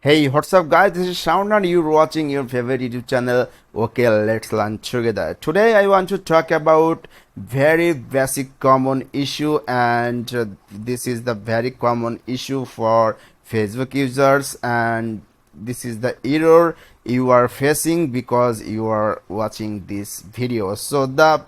Hey, what's up, guys? This is Shaun and you're watching your favorite YouTube channel. Okay, let's learn together. Today, I want to talk about very basic common issue, and this is the very common issue for Facebook users, and this is the error you are facing because you are watching this video. So the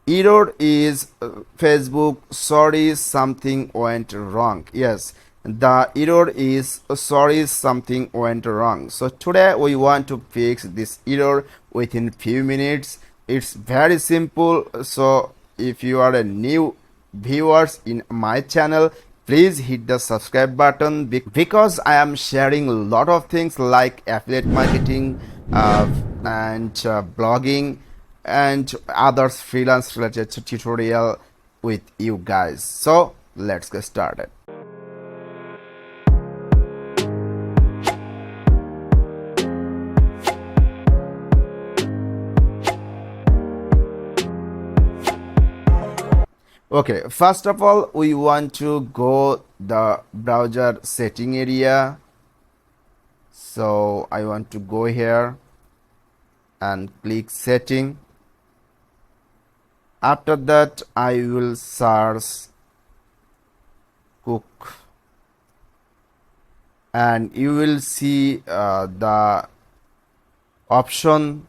error is Facebook, sorry, something went wrong. Yes, the error is sorry, something went wrong. So today we want to fix this error within few minutes. It's very simple. So if you are a new viewers in my channel, please hit the subscribe button because I am sharing a lot of things like affiliate marketing and blogging and others freelance related tutorial with you guys. So let's get started. Okay, first of all, we want to go the browser setting area. So I want to go here and click setting. After that, I will search cook, and you will see the option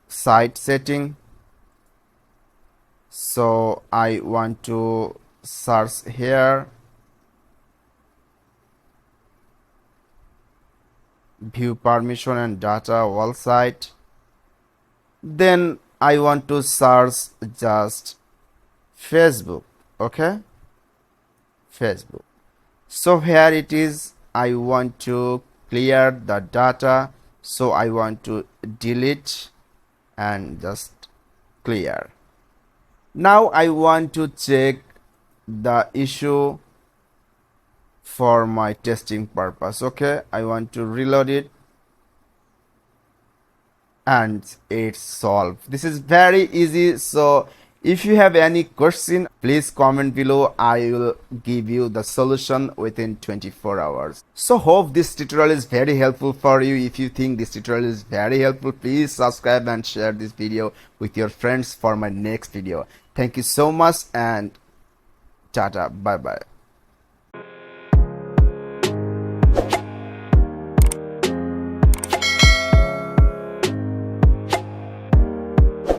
site setting. So I want to search here view permission and data all site. Then I want to search just Facebook. Okay, Facebook. So here it is. I want to clear the data, so I want to delete and just clear. Now I want to check the issue for my testing purpose. Okay, I want to reload it and it's solved. This is very easy. So if you have any question, please comment below. I will give you the solution within 24 hours. So hope this tutorial is very helpful for you. If you think this tutorial is very helpful, please subscribe and share this video with your friends for my next video. Thank you so much and tata, bye bye.